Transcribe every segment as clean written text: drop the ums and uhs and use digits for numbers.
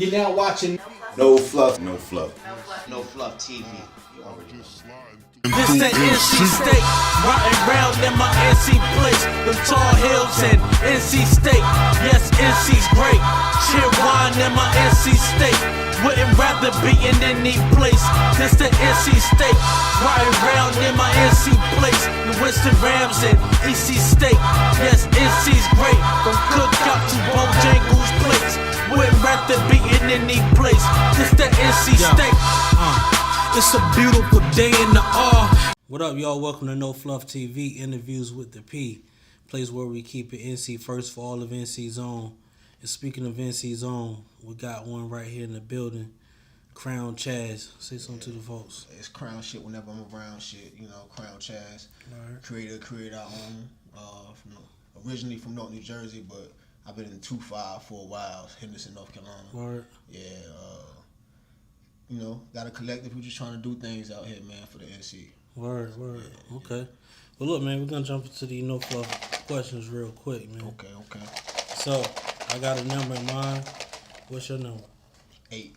You're now watching No Fluff. No Fluff TV. This that NC State, riding round in my NC place. The tall hills and NC State, yes, NC's great. Cheer wine in my NC State, wouldn't rather be in any place. This that NC State, riding round in my NC place. The Winston Rams and EC State, yes, NC's great. From Cookout to Bojangles Place, wouldn't rather be in any place. This that NC State. It's a beautiful day in the R. What up, y'all? Welcome to No Fluff TV, interviews with the P, place where we keep it NC first for all of NC's own. And speaking of NC's own, we got one right here in the building, Crown Chaz. Say something to the folks. It's Crown shit whenever I'm around shit, you know, Crown Chaz. Right. Created our own, originally from North New Jersey, but I've been in 2-5 for a while, Henderson, North Carolina. Right. Yeah, you know, got a collective. We're just trying to do things out here, man, for the NC. Word. Yeah. Okay. Well, look, man, we're going to jump into the No Fluff questions real quick, man. Okay. So, I got a number in mind. What's your number? 8.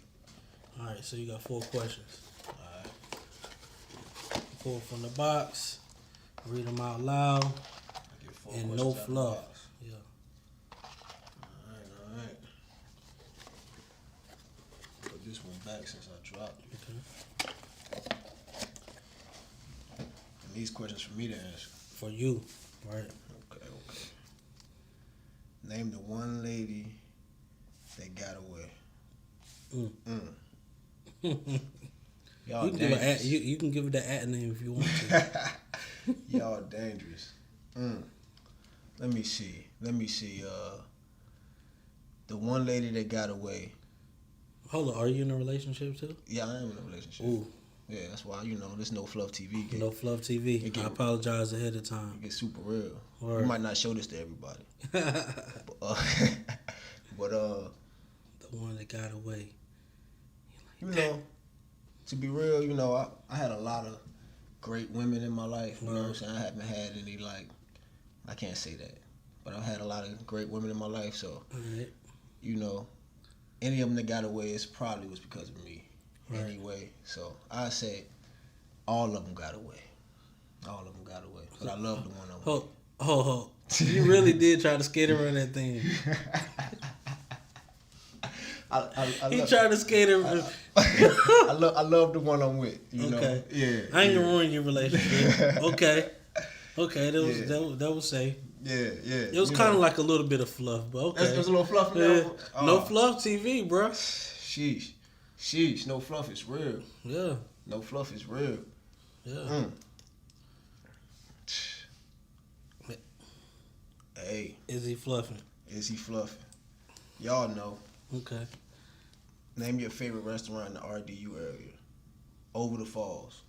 All right, so you got 4 questions. All right. Pull from the box, read them out loud, I get 4 and questions no out the fluff. box. Yeah. All right. Put this one back since I dropped it. Okay. And these questions for me to answer. For you, right? Okay. Name the one lady that got away. Y'all You can, dangerous. you can give it the at name if you want to. Y'all dangerous. Let me see. The one lady that got away. Hold on, are you in a relationship too? Yeah, I am in a relationship. Ooh. Yeah, that's why, you know, this No Fluff TV. No Fluff TV. I apologize ahead of time. It gets super real. Word. We might not show this to everybody. but The one that got away. you know, to be real, you know, I had a lot of great women in my life. You know what I'm saying? I haven't had any, like, I can't say that. But I've had a lot of great women in my life, so, Right. you know, any of them that got away, it probably was because of me. Right. Anyway, so I say all of them got away. But I love the one on me. Hold. You really did try to skate around that thing. He tried to skate around. I love the one I'm with. You know? Yeah. I ain't gonna ruin your relationship. Okay. That was safe. Yeah. It was kind of like a little bit of fluff, but okay. There's a little fluff in Yeah. there. No Fluff TV, bro. Sheesh. No Fluff is real. Yeah. No Fluff is real. Yeah. Hey. Is he fluffing? Is he fluffing? Y'all know. Okay. Name your favorite restaurant in the RDU area. Over the Falls.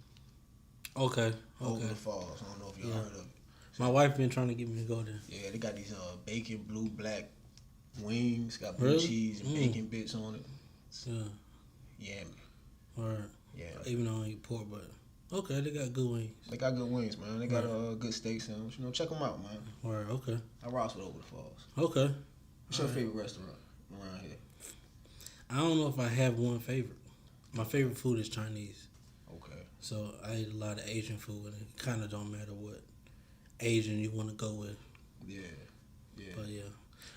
Okay. Over the Falls. I don't know if y'all heard of it. My wife been trying to get me to go there. Yeah, they got these bacon blue black wings. Got blue Really? cheese and bacon bits on it. Yeah. Yummy. Or Yeah. even though I don't eat pork, but okay, they got good wings. They got good wings, man. They got a good steak sandwich. You know, check them out, man. Or okay. I rocks with Over the Falls. Okay. What's your favorite restaurant around here? I don't know if I have one favorite. My favorite food is Chinese. Okay. So I eat a lot of Asian food, and it kind of don't matter what Asian you want to go with. Yeah. But yeah,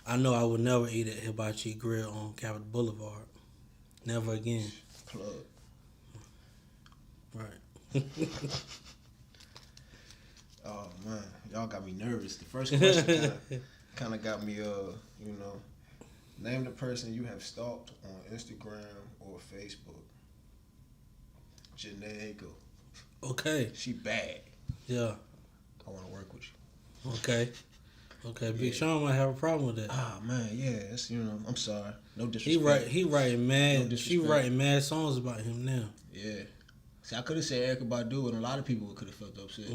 I know I would never eat at Hibachi Grill on Capitol Boulevard. Never again. Plug. Right. Oh man, y'all got me nervous. The first question kind of got me. You know, name the person you have stalked on Instagram or Facebook. Janae go. Okay. She bad. Yeah. I want to work with you. Okay. Big Sean might have a problem with that. Ah man, yeah. It's, you know, I'm sorry. No disrespect. He writing mad. No She disrespect. writing mad songs about him now. Yeah. See, I could have said Erykah Badu, and a lot of people could have felt upset.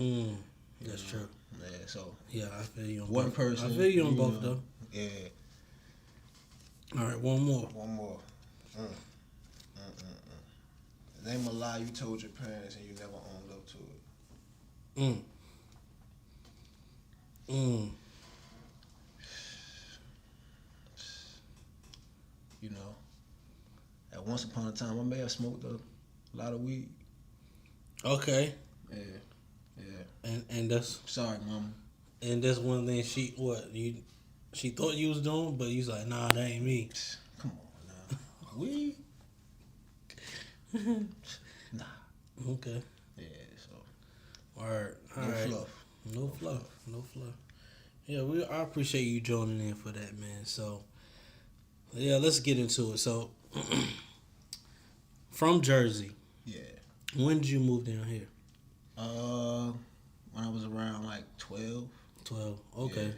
That's true. Yeah. So Yeah, I feel you on one both. person. I feel you on know, both though. Yeah. All right, one more. Name a lie you told your parents and you never owned up to it. You know, once upon a time, I may have smoked a lot of weed. Okay. Yeah. And that's Sorry, mama. And that's one thing she thought you was doing, but you was like, nah, that ain't me. Come on now. Weed? Nah. Okay. Yeah, so. All right. Fluff. No fluff. Yeah, I appreciate you joining in for that, man. So, yeah, let's get into it. So, from Jersey. Yeah. When did you move down here? When I was around like 12. 12. Okay. Yeah.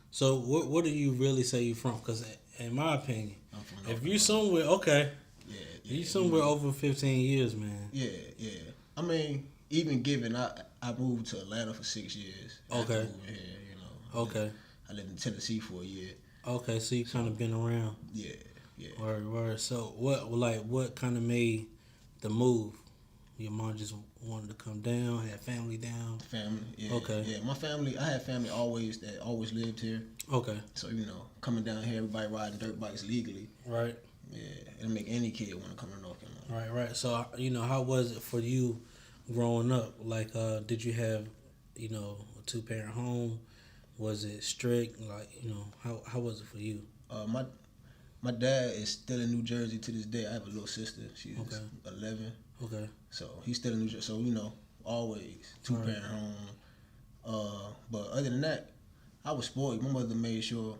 So, what do you really say you from? Because, in my opinion, I'm from if you somewhere, okay. Yeah. You somewhere over 15 years, man. Yeah. I mean, even given I moved to Atlanta for 6 years. Okay. After moving here, you know. Okay. I lived in Tennessee for a year. Okay, so you kind of been around. Yeah. Word. So what kind of made the move? Your mom just wanted to come down, had family down. Family, yeah. Okay. Yeah, my family. I had family always lived here. Okay. So coming down here, everybody riding dirt bikes legally. Right. Yeah, it'll make any kid want to come to North Carolina. Right. So how was it for you growing up? Like, did you have a 2-parent home? Was it strict? Like, how was it for you? My dad is still in New Jersey to this day. I have a little sister. She's 11. Okay. So he's still in New Jersey. So always 2-parent home. But other than that, I was spoiled. My mother made sure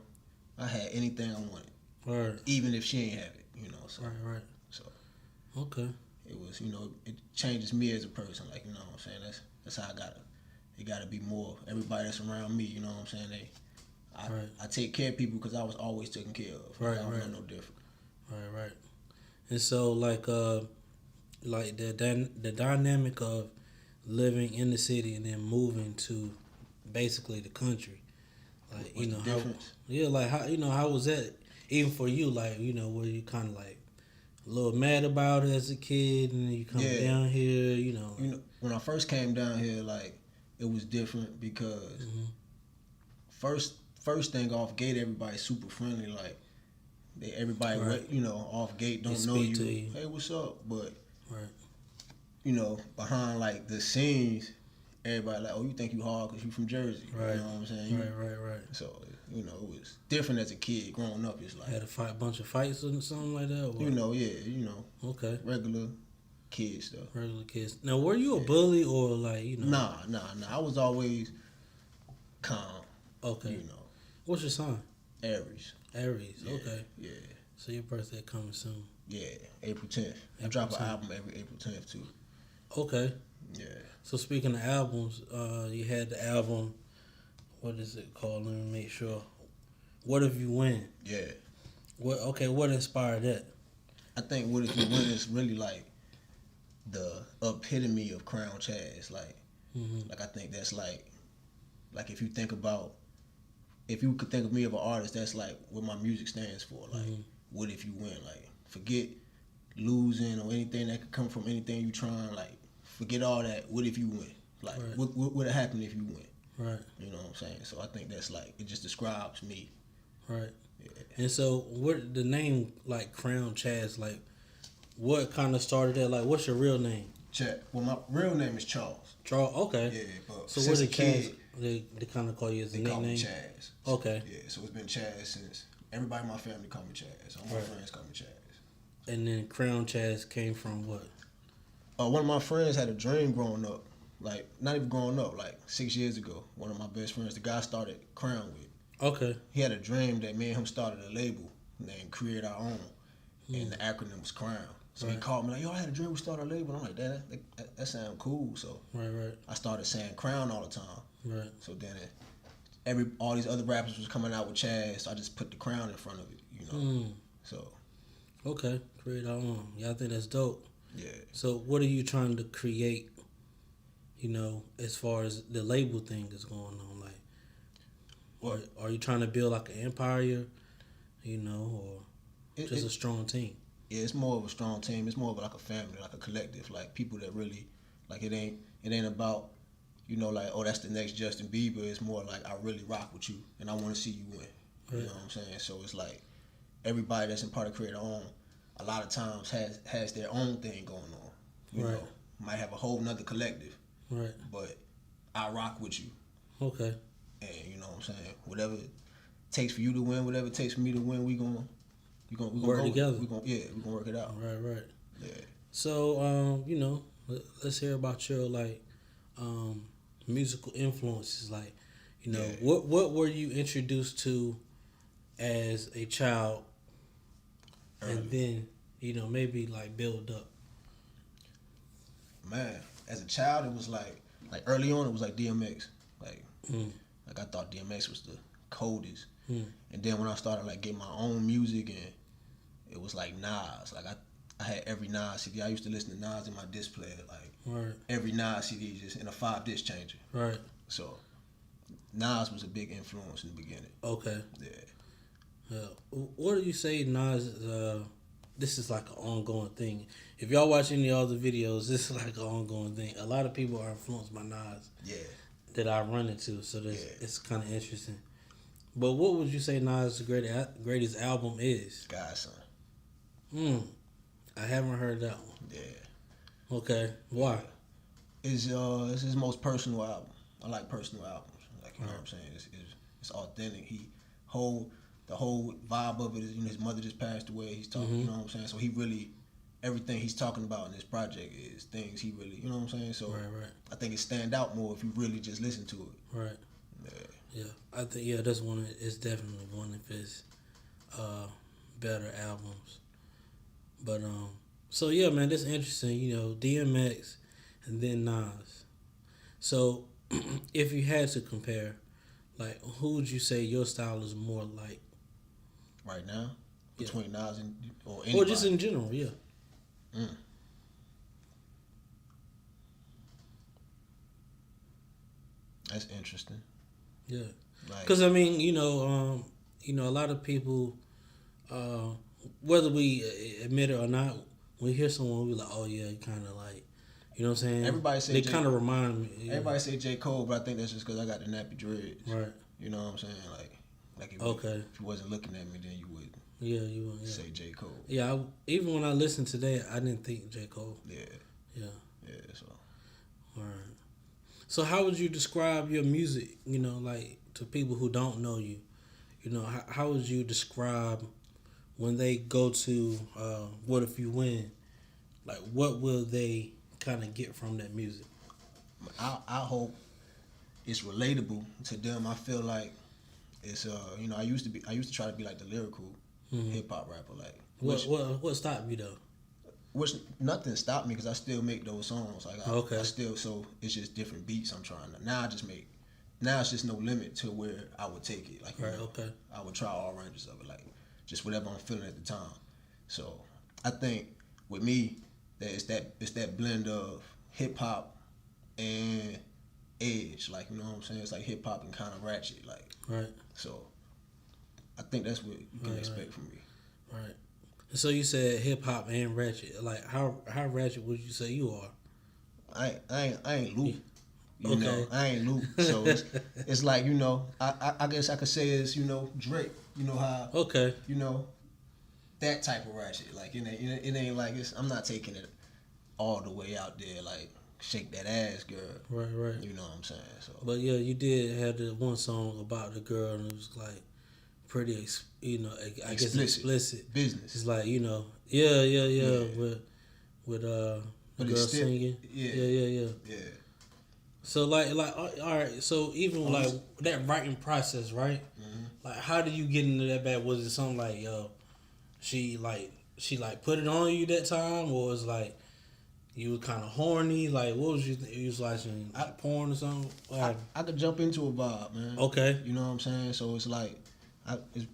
I had anything I wanted. Right. Even if she ain't have it. So. Right. So. Okay. It was it changes me as a person. Like what I'm saying. That's how it gotta be more. Everybody that's around me. You know what I'm saying. I take care of people because I was always taken care of. Right. I don't know no different. Right. And so like the dynamic of living in the city and then moving to basically the country, like What's the difference? Like how was that even for you? Like were you kind of like a little mad about it as a kid, and then you come down here, when I first came down here, like it was different because first thing off gate, everybody's super friendly. Like everybody, off gate don't know you. Hey, what's up? But behind like the scenes, everybody like, oh, you think you hard because you from Jersey. Right. You know what I'm saying? Right. So it was different as a kid growing up. It's like had a bunch of fights or something like that. Or? Okay. Regular kids stuff. Regular kids. Now, were you a bully or like Nah. I was always calm. Okay. What's your sign? Aries. Yeah. Okay. Yeah. So your birthday coming soon. Yeah, April 10th. I drop an album every April 10th too. Okay. Yeah. So speaking of albums, you had the album. What is it called? Let me make sure. What If You Win? Yeah. What inspired that? I think What If You Win is really like the epitome of Crown Chaz. Like I think that's like if you could think of me of an artist, that's like what my music stands for. Like what if you win? Like forget losing or anything that could come from anything you trying. Like forget all that. What if you win? Like what would happen if you win? Right. You know what I'm saying? So I think that's like it just describes me. Right. Yeah. And so what the name like Crown Chaz, like what kind of started that? Like what's your real name? Chaz. Well, my real name is Charles. Charles. Okay. Yeah, but so since what a kid, they kind of call you as a they nickname? call me Chaz. Okay. Yeah, so it's been Chaz since everybody in my family call me Chaz. All my friends call me Chaz. And then Crown Chaz came from what? One of my friends had a dream growing up. Like, not even growing up, like 6 years ago. One of my best friends, the guy I started Crown with. Okay. He had a dream that me and him started a label named Create Our Own. And the acronym was Crown. So he called me like, yo, I had a dream we started a label. And I'm like, that sounds cool. So I started saying Crown all the time. Right. So then all these other rappers was coming out with Chaz, so I just put the Crown in front of it, So. Okay, Create Our Own. Yeah, I think that's dope. Yeah. So what are you trying to create, as far as the label thing is going on? Like, what are you trying to build like an empire, or just a strong team? Yeah, it's more of a strong team. It's more of like a family, like a collective, like people that really, like it ain't about, like, oh, that's the next Justin Bieber. It's more like I really rock with you and I want to see you win. Right. You know what I'm saying? So it's like everybody that's in part of Create Our Own, a lot of times has their own thing going on. You Right. know, might have a whole nother collective, Right. but I rock with you, Okay. and you know what I'm saying. Whatever it takes for you to win, whatever it takes for me to win, we gonna Work together. We gonna work it out. Right. Yeah. So, you know, let's hear about your like musical influences. Like, you know, Yeah. what were you introduced to as a child, and then you know maybe like build up. Man, as a child, it was like early on, it was like DMX. Like I thought DMX was the coldest. And then when I started like getting my own music, and it was like Nas. Like I had every Nas CD. I used to listen to Nas in my disc player. Like Right. every Nas CD just in a 5-disc changer. Right. So Nas was a big influence in the beginning. Okay. Yeah. What do you say, Nas? This is like an ongoing thing. If y'all watch any other videos, this is like an ongoing thing. A lot of people are influenced by Nas. Yeah. That I run into, so Yeah. it's kind of interesting. But what would you say Nas' greatest album is? Godson. I haven't heard that one. Yeah. Okay, why? It's his most personal album. I like personal albums. Like you know what I'm saying. It's authentic. The whole vibe of it is, you know, his mother just passed away. He's talking, you know what I'm saying. So he really, everything he's talking about in this project is things he really, you know what I'm saying. So Right. I think it stand out more if you really just listen to it. Right. Yeah. I think that's one. It's definitely one of his better albums. But so yeah, man, that's interesting. You know, DMX and then Nas. So if you had to compare, like, who would you say your style is more like? Right now, between Nas and or Or anybody. just in general, yeah. That's interesting. Yeah. Like, Because I mean, you know, a lot of people, whether we admit it or not, when we hear someone, we like, oh yeah, kind of like, you know what I'm saying? Everybody say they J. kind of remind me. everybody say J. Cole, but I think that's just because I got the nappy dreads. Right. You know what I'm saying? Like if, Okay. if you wasn't looking at me, then you would Yeah, you want. Yeah. say J. Cole. Yeah. Even when I listened today, I didn't think J. Cole. Yeah. Yeah. Yeah. So All right. So how would you describe your music? You know, like to people who don't know you. You know, how would you describe when they go to What If You Win? Like, what will they kind of get from that music? I hope it's relatable to them. I feel like it's you know, I used to try to be like the lyrical hip hop rapper, like What stopped you though? which nothing stopped me because I still make those songs. Like Okay. I still, so it's just different beats I'm trying to. Now it's just no limit to where I would take it. Like, you Right. know, Okay. I would try all ranges of it, like just whatever I'm feeling at the time. So I think with me, that it's that blend of hip hop and edge. Like, you know what I'm saying? It's like hip hop and kind of ratchet. Like, Right. so I think that's what you can expect from me. Right. And so you said hip hop and ratchet. Like, how ratchet would you say you are? I ain't Luke. You Okay. know, I ain't Luke. So it's like, you know, I guess I could say it's, you know, Drake. You know how, Okay. you know, that type of ratchet. Like, it ain't like I'm not taking it all the way out there, like, shake that ass, girl. Right. You know what I'm saying? So, But yeah, you did have the one song about the girl, and it was like pretty, you know, I guess explicit. Business. It's like, you know, yeah. With the But girl it's still, singing. Yeah. So like, all right. So even like that writing process, right? Mm-hmm. Like, how do you get into that bad? Was it something like, she put it on you that time, or was like you were kind of horny? Like, what was you was watching porn or something? I could jump into a vibe, man. Okay. You know what I'm saying? So it's like,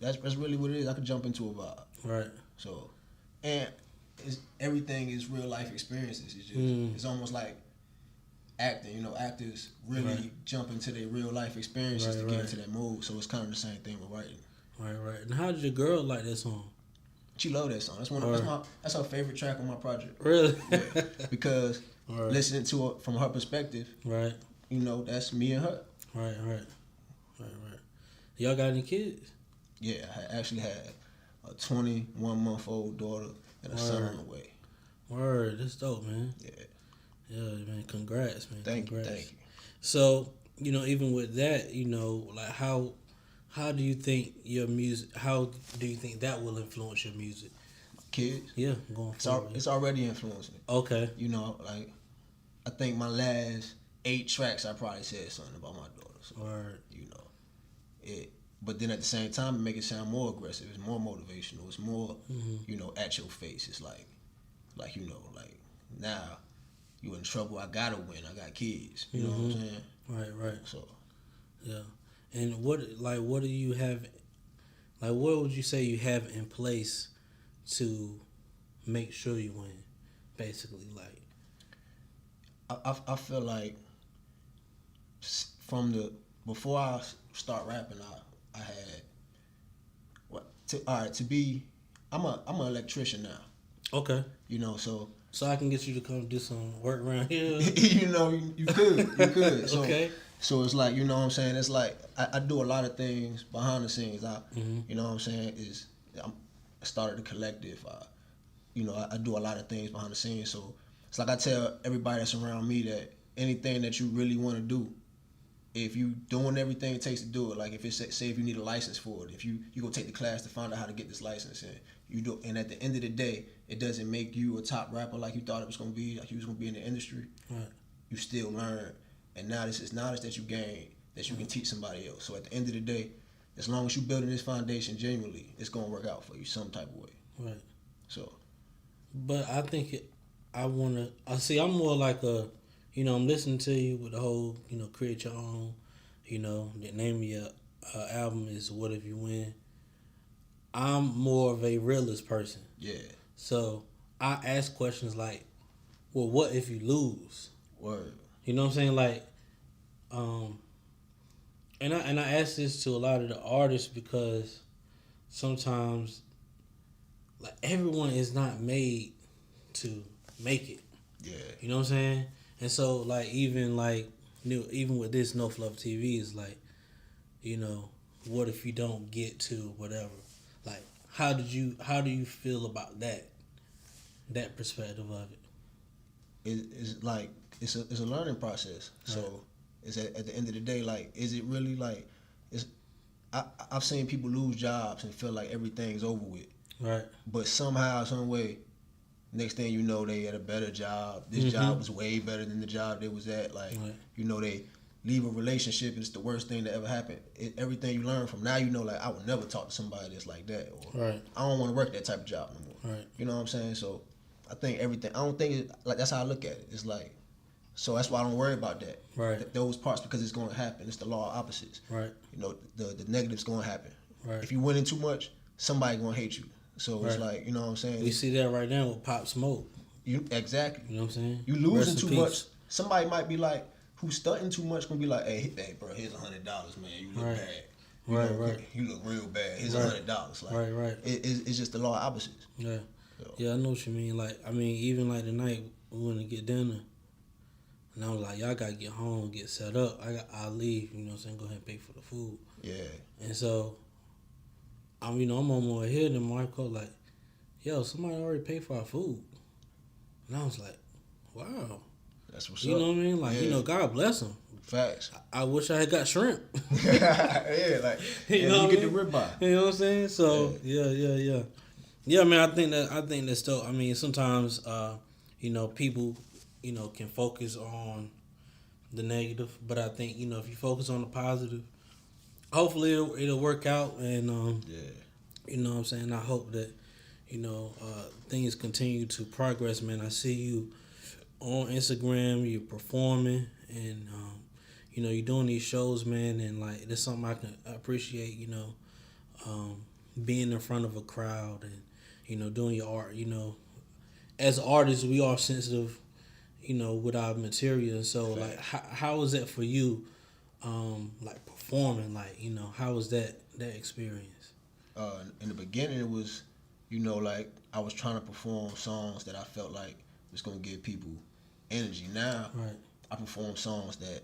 that's really what it is. I could jump into a vibe. Right. So, and everything is real life experiences. It's just it's almost like acting. You know, actors really jump into their real life experiences to get into that mood. So it's kind of the same thing with writing. Right. And how did your girl like that song? She loved that song. That's her favorite track on my project. Really? Yeah. Because listening to it from her perspective, Right. you know, that's me and her. Right. Y'all got any kids? Yeah, I actually had a 21-month-old daughter and a son on the way. Word, that's dope, man. Yeah. Yeah, man. Congrats, man. Thank you. So, even with that, like how do you think your music? How do you think that will influence your music? Kids. Yeah, going forward. It's already influencing it. Okay. Like I think my last 8 tracks, I probably said something about my daughter. So, Word. It. But then at the same time, it make it sound more aggressive. It's more motivational. It's more, at your face. It's like now you in trouble. I gotta win. I got kids. You know what I'm saying? Right. So. Yeah. And what do you have? Like, what would you say you have in place to make sure you win? Basically, like. I feel like before I start rapping, I had I'm an electrician now. Okay. So I can get you to come do some work around here. you could. So, okay. So it's like, you know what I'm saying? It's like I do a lot of things behind the scenes. You know what I'm saying? I started a collective. I do a lot of things behind the scenes. So it's like I tell everybody that's around me that anything that you really want to do, if you doing everything it takes to do it, like if it's say if you need a license for it, if you go take the class to find out how to get this license, and you do, and at the end of the day, it doesn't make you a top rapper like you thought it was gonna be, like you was gonna be in the industry. Right. You still learn, and now this is knowledge that you gain that you can teach somebody else. So at the end of the day, as long as you building this foundation genuinely, it's gonna work out for you some type of way. Right. So. But I think I'm more like I'm listening to you with the whole, create your own, the name of your album is What If You Win. I'm more of a realist person. Yeah. So I ask questions like, well, what if you lose? Word. You know what I'm saying? Like, and I ask this to a lot of the artists because sometimes, like, everyone is not made to make it. Yeah. You know what I'm saying? And so, like, even with this No Fluff TV is like, what if you don't get to whatever? Like, how do you feel about that perspective of it? It's like it's a learning process. Right. So it's at the end of the day, like, is it really like I've seen people lose jobs and feel like everything's over with. Right. But somehow, some way, next thing you know, they had a better job. This job was way better than the job they was at. Like, right. They leave a relationship and it's the worst thing that ever happened. Everything you learn from now, like, I would never talk to somebody that's like that. Or right. I don't want to work that type of job no more. Right. You know what I'm saying? So I think I don't think like that's how I look at it. It's like, so that's why I don't worry about that. Right. Those parts, because it's going to happen. It's the law of opposites. Right. The negative's going to happen. Right. If you winning too much, somebody going to hate you. So right. It's like, you know what I'm saying? We see that right now with Pop Smoke. Exactly. You know what I'm saying? You losing too much. Somebody might be like, who's stunting too much, gonna be like, hey, bro, here's $100, man. You look right. bad. Right. You look real bad. Here's right. $100. Like, right. It's just the law of opposites. Yeah. So. Yeah, I know what you mean. Like, I mean, even like tonight, we went to get dinner, and I was like, y'all gotta get home, get set up. I'll leave. You know what I'm saying? Go ahead and pay for the food. Yeah. And so, I'm on my way here, and Marco like, yo, somebody already paid for our food. And I was like, wow. That's what's up. You know what I mean? Like, God bless him. Facts. I wish I had got shrimp. Yeah, like, you get the ribeye. You know what I'm saying? So, yeah. Yeah, man, I think that's dope. I mean, sometimes, people, can focus on the negative, but I think, if you focus on the positive, hopefully it'll work out. And, you know what I'm saying? I hope that, things continue to progress, man. I see you on Instagram, you're performing, and, you're doing these shows, man, and, like, that's something I can appreciate, being in front of a crowd and, doing your art, As artists, we are sensitive, with our material. And so, like, how was that for you, like, performing? Like, how was that experience? In the beginning, it was, like, I was trying to perform songs that I felt like was going to give people energy. Now, right. I perform songs that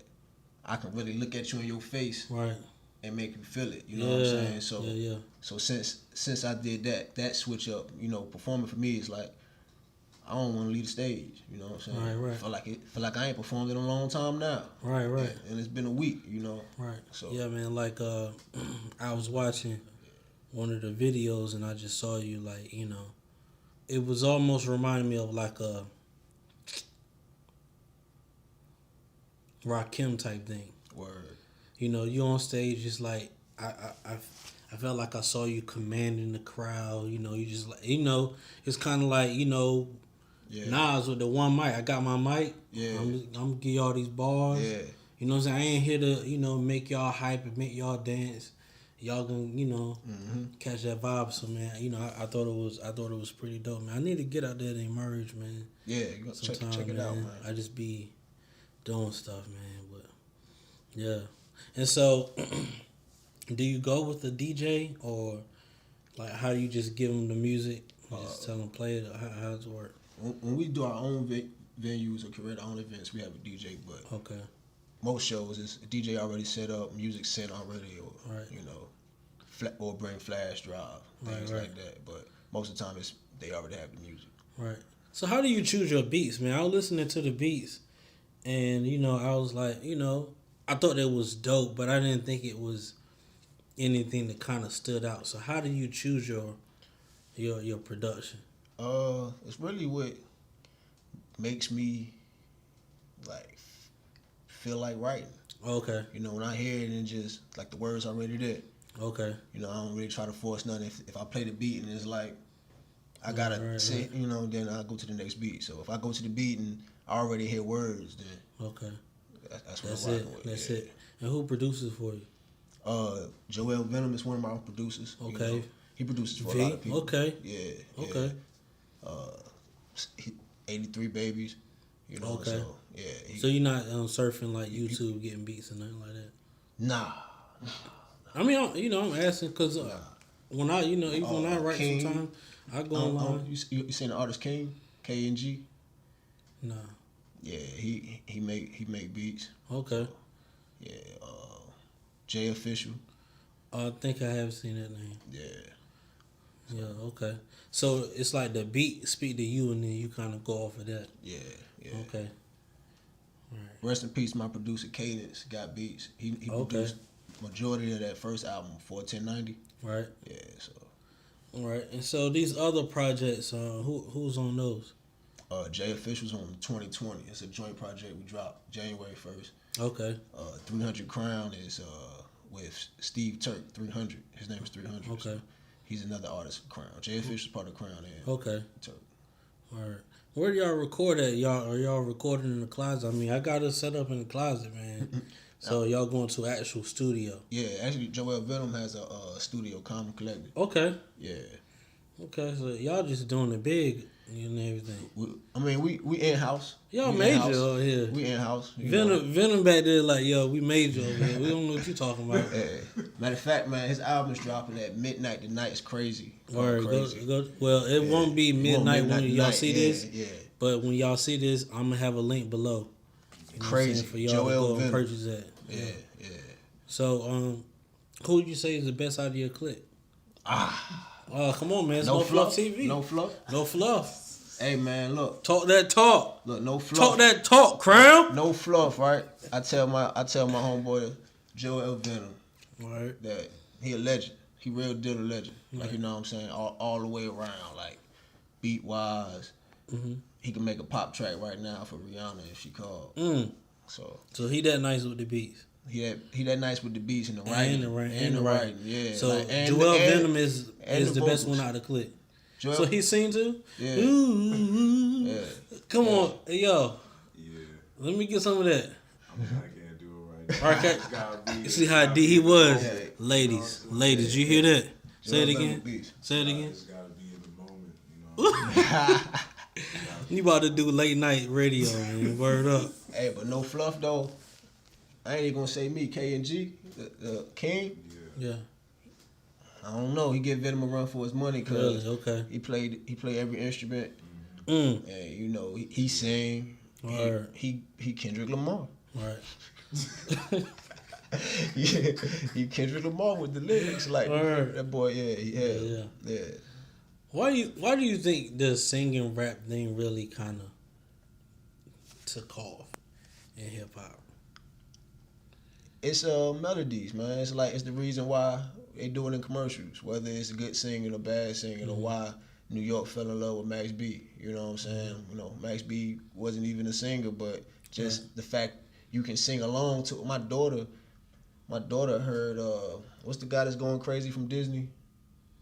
I can really look at you in your face, right, and make you feel it. You know what I'm saying? So yeah. So since I did that switch up, you know, performing for me is like I don't want to leave the stage. You know what I'm saying? Right. Feel like I ain't performed in a long time now. Right. And it's been a week. You know. Right. So yeah, man. Like I was watching one of the videos and I just saw you like, you know, it was almost reminding me of like a Rakim type thing. Word. You know, you on stage just like I felt like I saw you commanding the crowd. You know, you just like, you know, it's kind of like, you know, Nas with the one mic. I got my mic. Yeah. I'm gonna give y'all these bars. Yeah. You know what I'm saying? I ain't here to, you know, make y'all hype and make y'all dance. Y'all gonna, you know, catch that vibe. So man, you know, I thought it was pretty dope, man. I need to get out there and emerge, man. Yeah, check it out, man. I just be doing stuff, man. But yeah, and so do you go with the DJ or like how do you just give them the music? You just tell them play it. How does it work? When we do our own venues or create our own events, we have a DJ. But okay, most shows is a DJ already set up, music sent already, or you know, or bring flash drive, things like that. But most of the time, they already have the music. Right. So how do you choose your beats, man? I was listening to the beats, and you know, I was like, you know, I thought it was dope, but I didn't think it was anything that kind of stood out. So how do you choose your production? It's really what makes me like feel like writing. Okay. You know, when I hear it and just like the words already there. Okay. You know, I don't really try to force nothing. If I play the beat and it's like I gotta say, you know, then I go to the next beat. So if I go to the beat and I already hear words, then okay, that's what I'm rocking with. That's it. And who produces for you? Joel Venom is one of my producers. Okay. You know, he produces for a lot of people. Okay. Yeah. Okay. 83 Babies. You know. Okay. So yeah. So you're not surfing like YouTube, getting beats and nothing like that. Nah. I mean, you know, I'm asking because when I, you know, even when I write King, sometimes, I go online. You seen the artist King? K-N-G? Nah. Yeah, he make beats. Okay. Yeah, Jay Official. I think I have seen that name. Yeah. Yeah, okay. So it's like the beat speak to you and then you kind of go off of that. Yeah. Okay. Right. Rest in peace, my producer Cadence got beats. He produced majority of that first album, 41090. Right. Yeah, so. All right. And so these other projects, who's on those? Jay Official's on 2020. It's a joint project we dropped January 1st. Okay. 300 Crown is with Steve Turk, 300. His name is 300. Okay. So he's another artist, Crown. Jay Official's part of Crown. And okay. Turk. All right. Where do y'all record at? Are y'all recording in the closet? I mean, I got it set up in the closet, man. So y'all going to an actual studio? Yeah, actually, Joel Venom has a studio, Common Collective. Okay. Yeah. Okay, so y'all just doing it big and everything. We in house. Y'all major over here. We in house. Venom back there like, yo, we major over here. We don't know what you talking about. Matter of fact, man, his album is dropping at midnight tonight. It's crazy. Word, crazy. Well, it won't be midnight when y'all see this. Yeah. But when y'all see this, I'm gonna have a link below. You know crazy for y'all Joel to go Venom. and purchase that. Yeah. So, who would you say is the best out of your clique? Come on, man. It's no Fluff TV. No Fluff. No Fluff. Hey, man, look. Talk that talk. Look, no Fluff. Talk that talk, Crown. No Fluff, right? I tell my homeboy Joel Venom that he a legend. He real deal a legend. Right. Like, you know what I'm saying? All the way around, like beat wise. Mm-hmm. He can make a pop track right now for Rihanna if she called. So he that nice with the beats. He that nice with the beats and the writing. And the writing. Yeah. So like, Joel Venom is the best vocals. one out of the clique. Joel, So he sing too? Yeah. Yeah. Come on. Hey, yo. Yeah. Let me get some of that. I can't do it right now. Okay. You see how deep he was? Yeah. Ladies, you hear that? Say it again. Say it again. It's gotta be in the moment, you know. You about to do late night radio, man. Word up. Hey, but no Fluff though. I ain't even gonna say me, K&G, the King. Yeah. I don't know. He give Venom a run for his money because he played every instrument. And you know he sing. He Kendrick Lamar. Right. He Kendrick Lamar with the lyrics. Like, that boy, yeah. Why do you think the singing rap thing really kind of took off in hip hop? It's melodies, man. It's like it's the reason why they do it in commercials. Whether it's a good singing or bad singing, or why New York fell in love with Max B. You know what I'm saying? You know, Max B wasn't even a singer, but just the fact you can sing along to my daughter. My daughter heard what's the guy that's going crazy from Disney?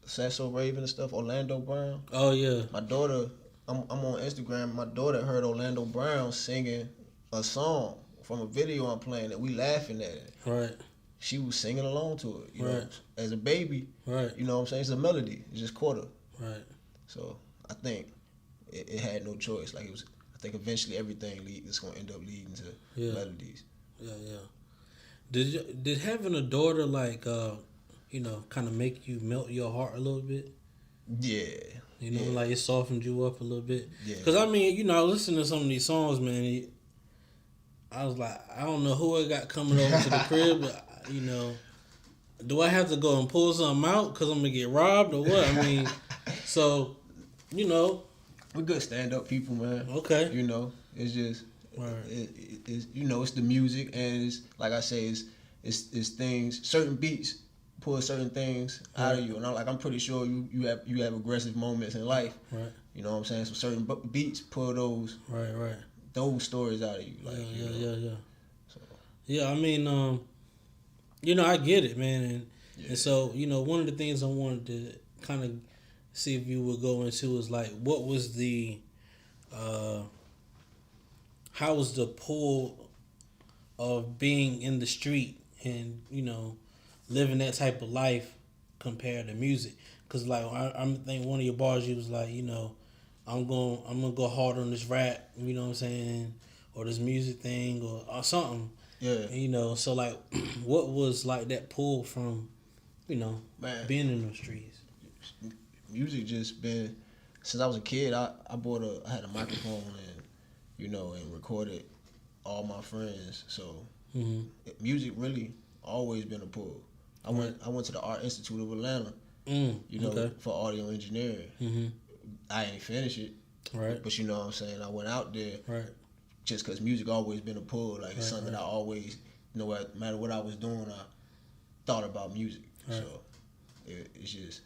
Sasso Raven and stuff, Orlando Brown. Oh yeah. My daughter, I'm on Instagram. My daughter heard Orlando Brown singing a song from a video I'm playing, and we laughing at it. Right. She was singing along to it. You know, as a baby. Right. You know what I'm saying? It's a melody. It's just quarter. Right. So I think it had no choice. Like it was. I think eventually everything is gonna end up leading to melodies. Yeah. Did having a daughter like kind of make you melt your heart a little bit? Yeah. You know, like it softened you up a little bit. Yeah. Because I mean, I was listening to some of these songs, man. I was like, I don't know who I got coming over to the crib, but do I have to go and pull something out because I'm gonna get robbed or what? I mean, so, we're good stand-up people, man. Okay. It's just, it's the music, and it's like I say, it's things, certain beats pull certain things out of you, and I'm pretty sure you have aggressive moments in life. Right. You know what I'm saying? So certain beats pull those those stories out of you. Like, yeah. So. Yeah, I mean, I get it, man, and so one of the things I wanted to kind of see if you would go into is like, what was the, how was the pull of being in the street and living that type of life compared to music? Because like I think one of your bars, you was like, I'm gonna go hard on this rap, you know what I'm saying, or this music thing or something. Yeah. So like, what was like that pull from, being in the streets? Music just been since I was a kid. I had a microphone and recorded all my friends. So music really always been a pull. I went to the Art Institute of Atlanta, for audio engineering. Mm-hmm. I ain't finish it, right? But you know what I'm saying. I went out there, right? Just because music always been a pull. Like it's something that I always, no matter what I was doing, I thought about music. Right. So it's just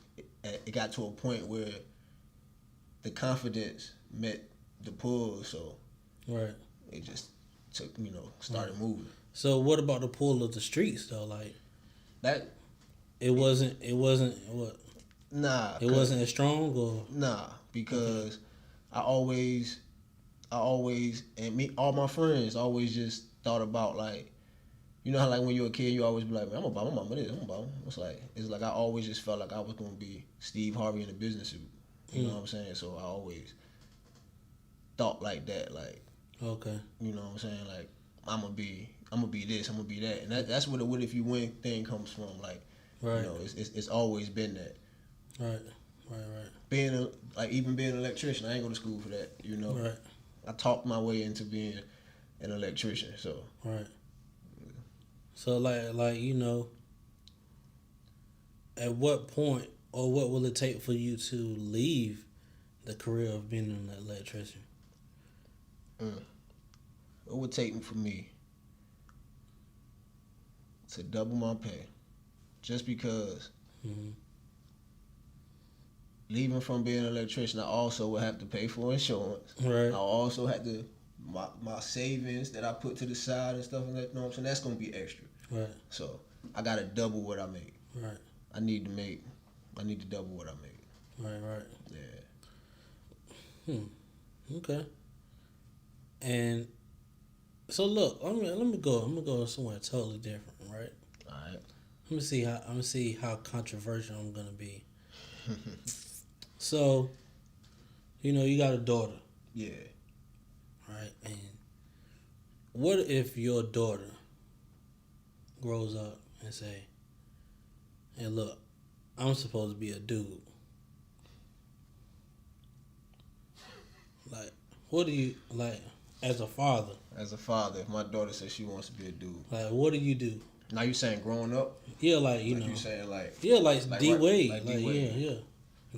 it got to a point where the confidence met the pull. So it just took started moving. So what about the pull of the streets though? Like that. It wasn't what? Nah. It wasn't as strong or? Nah, because I always and all my friends always just thought about like, how like when you're a kid you always be like, man, I'm gonna buy my mama this, I'm gonna buy them. It's like I always just felt like I was gonna be Steve Harvey in a business suit. You know what I'm saying? So I always thought like that, like, okay. You know what I'm saying? Like I'm gonna be this, I'm gonna be that. And that's where the "what if you win" thing comes from. Like, it's always been that. Right. Being even being an electrician, I ain't go to school for that. Right. I talked my way into being an electrician. So. Right. So like at what point or what will it take for you to leave the career of being an electrician? It would take for me to double my pay, just because. Mm-hmm. Leaving from being an electrician, I also would have to pay for insurance. Right. I also had to my savings that I put to the side and stuff, and that, you know what I'm saying? That's gonna be extra. Right. So I gotta double what I make. Right. I need to double what I make. Right. Yeah. Okay. And so look, let me go somewhere totally different, right? All right. Let me see how controversial I'm gonna be. So, you got a daughter. Yeah. Right? And what if your daughter grows up and say, hey, look, I'm supposed to be a dude. Like, what do you, like, as a father? As a father, if my daughter says she wants to be a dude. Like, what do you do? Now you saying growing up? Yeah, like you Like know. you saying like Like D Wade. like Like, D-Wade. yeah.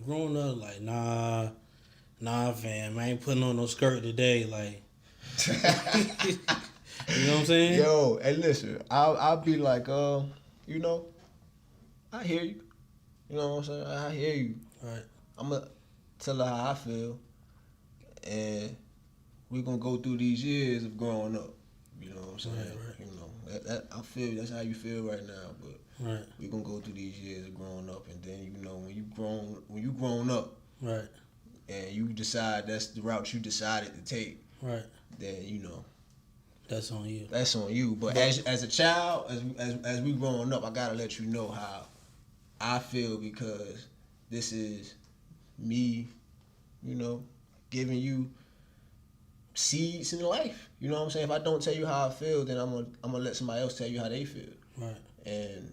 Growing up, like, nah, fam. I ain't putting on no skirt today. Like, you know what I'm saying? Yo, and listen, I'll be like, you know, I hear you. You know what I'm saying? I hear you. Right. I'm gonna tell her how I feel, and we're gonna go through these years of growing up. You know what I'm saying? Right. You know, that I feel that's how you feel right now, but Right. we're gonna go through these years of growing up, and then you know when you grown up, Right. and you decide that's the route you decided to take, Right. then you know. That's on you. That's on you. But as a child, as we growing up, I gotta let you know how I feel, because this is me, you know, giving you seeds in life. You know what I'm saying? If I don't tell you how I feel, then I'm gonna let somebody else tell you how they feel. Right. And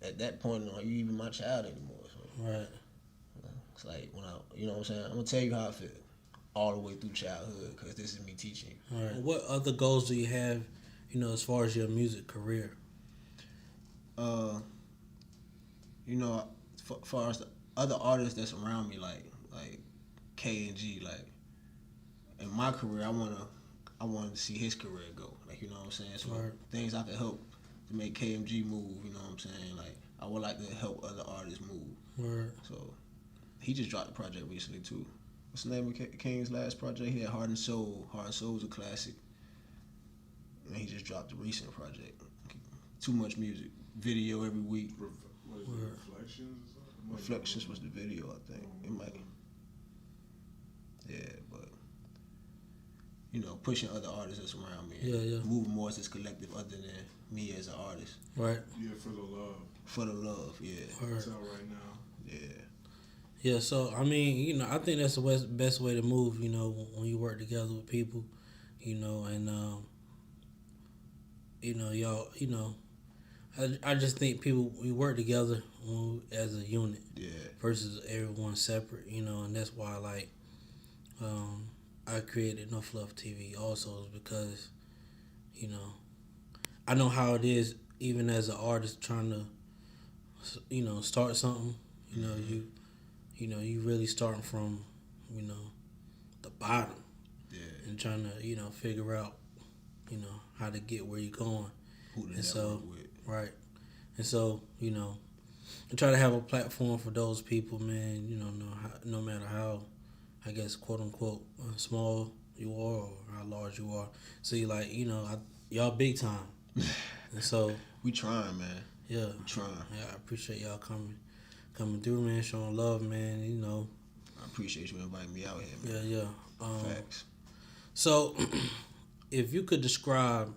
at that point, are you even my child anymore? So Right. it's like you know what I'm saying? I'm gonna tell you how I feel all the way through childhood, because this is me teaching you. Right. What other goals do you have, you know, as far as your music career? You know, as far as the other artists that's around me, like K and G, like in my career, I wanna see his career go. Like, you know what I'm saying? So Right. things I can help to make KMG move. You know what I'm saying? Like, I would like to help other artists move. Right. So he just dropped a project recently too. What's the name of King's last project? He had Heart and Soul. Heart and Soul is a classic. And he just dropped a recent project. Too much music. Video every week. What is it, Reflections or something? Reflections was the video, I think. It might. Yeah, but you know, pushing other artists that's around me. Yeah. Moving more as this collective other than me as an artist. Right. Yeah, for the love. For the love, yeah. Right. It's out right now. Yeah. Yeah, so I mean, you know, I think that's the best way to move. You know, when you work together with people, you know, and you know, y'all, you know, I just think we work together as a unit, Yeah. versus everyone separate. You know, and that's why like I created No Fluff TV also, is because, you know, I know how it is even as an artist trying to, you know, start something. You know, you really starting from, you know, the bottom. Yeah. And trying to, you know, figure out, you know, how to get where you're going. Who to And so, network with. right. And so, you know, I try to have a platform for those people, man, you know, no matter how, I guess, quote unquote, small you are or how large you are. See, like, you know, y'all big time. And so. We trying, man. Yeah. We trying. Yeah, I appreciate y'all coming through, man, showing love, man, you know. I appreciate you inviting me out here, man. Yeah. Facts. So, if you could describe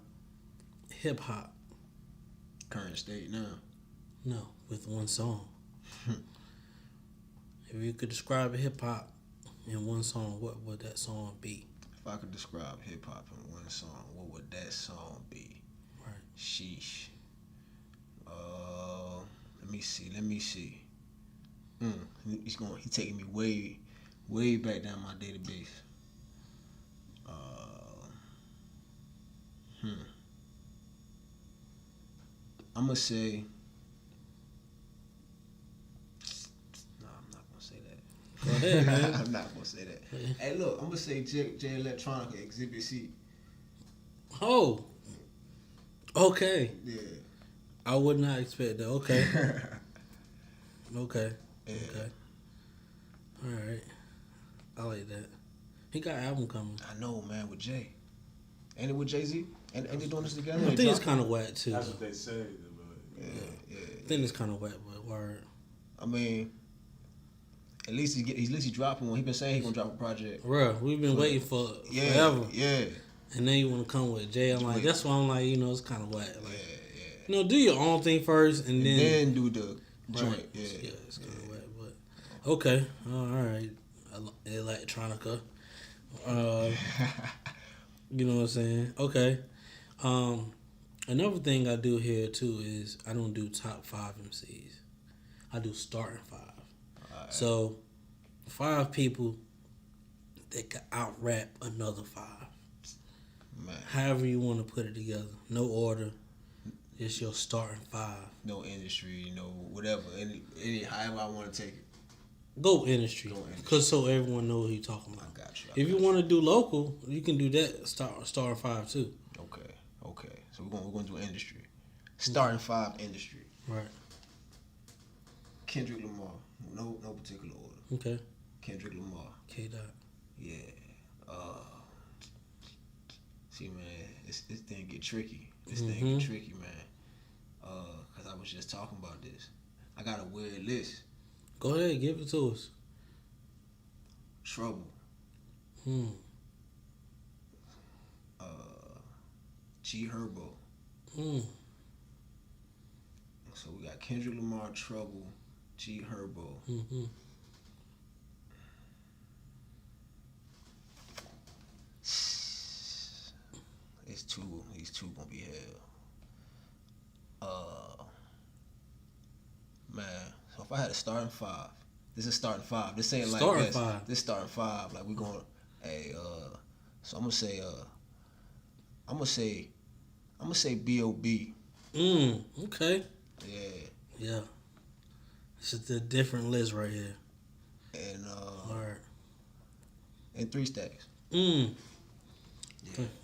hip hop, Current state now. no, with one song. If you could describe hip hop in one song, what would that song be? If I could describe hip hop in one song, what would that song be? Right. Sheesh. Let me see. He's taking me way back down my database. I'm gonna say. No, I'm not gonna say that. Go ahead, man. I'm not gonna say that. Hey, look, I'm gonna say J Electronica Exhibit C. Oh. Okay. Yeah. I would not expect that. Okay. Okay. Yeah. Okay. All right. I like that. He got an album coming. I know, man, with Jay. Ain't it with Jay-Z? Ain't they doing this together? I think it's kind of wet too. That's what they say. But Yeah. I think it's kind of wet, but word. I mean, at least he's dropping one. He been saying he gonna drop a project. Bruh, we've been waiting for forever. Yeah. And then you want to come with Jay. I'm like, that's why I'm like, you know, it's kind of wet. Like, Yeah. you know, do your own thing first, and then do the joint. right. Yeah. It's kind of wet, but okay. All right. Electronica. You know what I'm saying? Okay. Another thing I do here too is I don't do top 5 MCs. I do starting 5. Right. So 5 people that can out rap another 5. Man. However you want to put it together. No order. It's your starting 5. No industry, whatever. Any however I want to take it. Go industry. Because so everyone knows who you talking about. I got you. If you want to do local, you can do that starting 5 too. Okay. So we're gonna do industry. Starting 5 industry. Right. Kendrick Lamar. No particular order. Okay. Kendrick Lamar. K-Dot. Yeah. See, man, this thing get tricky. This thing get tricky, man. Cause I was just talking about this. I got a weird list. Go ahead, give it to us. Trouble. G Herbo. So we got Kendrick Lamar, Trouble, G Herbo. These two gonna be hell. Man. So if I had a starting 5, this is starting 5. This ain't Starting like this. 5. This starting 5. Like we going. Hey. So I'm gonna say B.O.B. Okay. Yeah. It's just a different list right here. And Alright. And 3 Stacks. Yeah.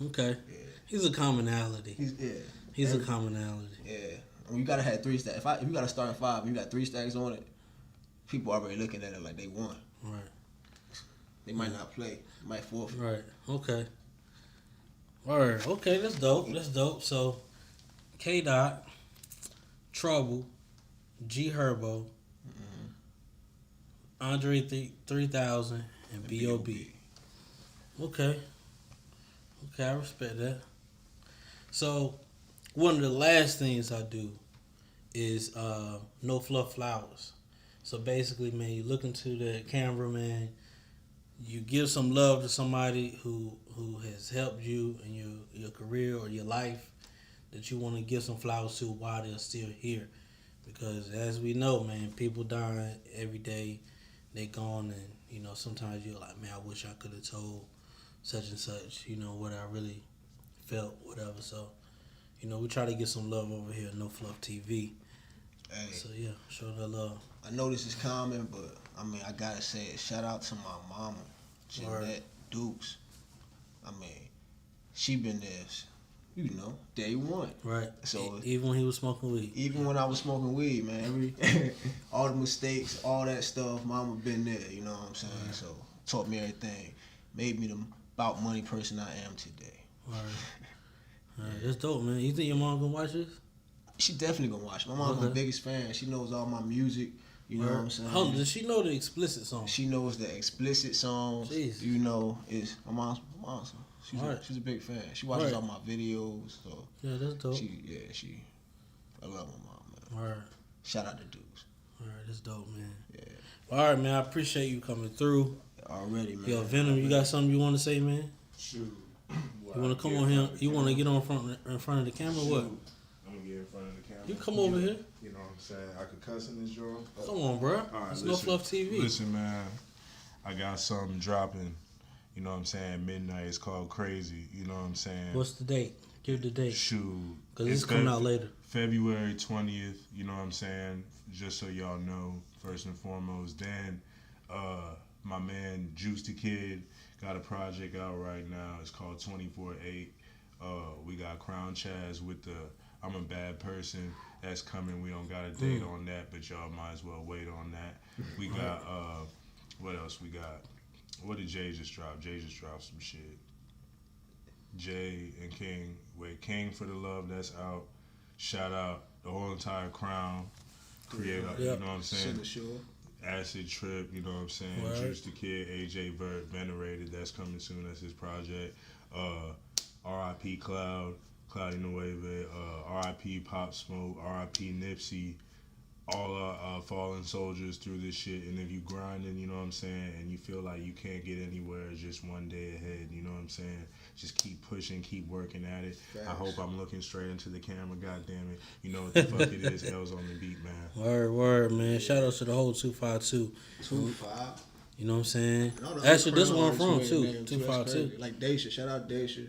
Okay. Yeah. He's a commonality. He's a commonality. Yeah. I mean, you gotta have 3 Stacks. If you got a starting 5 and you got 3 Stacks on it, people already looking at it like they won. Right. They might not play. They might forfeit. Right. Okay. Alright. Okay, that's dope. So K-Dot, Trouble, G Herbo, Andre 3000, and B.O.B. Okay, I respect that. So, one of the last things I do is no fluff flowers. So basically, man, you look into the camera, man. You give some love to somebody who has helped you in your career or your life that you want to give some flowers to while they're still here. Because as we know, man, people dying every day. They gone, and sometimes you're like, man, I wish I could have told such and such, what I really felt, whatever. So, we try to get some love over here at No Fluff TV. Hey, so yeah, show the love. I know this is common, but I mean, I gotta say it. Shout out to my mama, Jeanette Dukes. I mean, she been there, day one. Right. So even when he was smoking weed. Even when I was smoking weed, man, all the mistakes, all that stuff, mama been there. You know what I'm saying? Right. So taught me everything, made me the about money person I am today. Right. That's dope, man. You think your mom gonna watch this? She definitely gonna watch. My mom's my biggest fan. She knows all my music. You know what I'm saying? Does she know the explicit songs? She knows the explicit songs. Jeez. Is my mom's. She's a big fan. She watches all my videos. So yeah, that's dope. I love my mom, man. All right. Shout out to Dukes. All right, that's dope, man. Yeah. All right, man. I appreciate you coming through. Already, man. Yo, Venom, you got something you want to say, man? Shoot. You want to come on here? You want to get in front of the camera? What? I'm gonna get in front of the camera. You come over here. You know what I'm saying? I could cuss in this joint. Come on, bro. All right, it's No Fluff TV. Listen, man. I got something dropping. You know what I'm saying? Midnight. It's called Crazy. You know what I'm saying? What's the date? Give the date. Shoot. Because it's coming out later. February 20th. You know what I'm saying? Just so y'all know, first and foremost. Then, my man Juice the Kid got a project out right now. It's called 24/8. We got Crown Chaz with the I'm a Bad Person. That's coming. We don't got a date on that, but y'all might as well wait on that. We got what else we got? What did Jay just drop? Jay just dropped some shit. Jay and King. Wait, King for the Love, that's out. Shout out the whole entire Crown creator, you know what I'm saying? Acid Trip, you know what I'm saying? Right. Juice the Kid, AJ Vert, Venerated, that's coming soon. That's his project. R.I.P. Cloudy Nueve, R.I.P. Pop Smoke, R.I.P. Nipsey, all our fallen soldiers through this shit. And if you grinding, you know what I'm saying, and you feel like you can't get anywhere, just one day ahead, you know what I'm saying? Just keep pushing, keep working at it. Thanks. I hope I'm looking straight into the camera, goddamn it. You know what the fuck it is, L's on the beat, man. Word, man. Shout out to the whole 252. 2-5. You know what I'm saying? Actually, this one from too. 252. Like Daisha, shout out Daisha.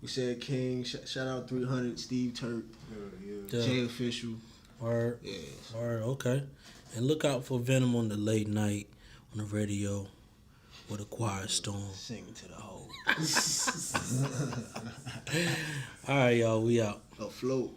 We said King. Shout out 300, Steve Turk, Jay Official. Word. Yeah. Word, okay. And look out for Venom on the late night on the radio with a quiet storm. Singing to the whole. All right, y'all. We out. Afloat.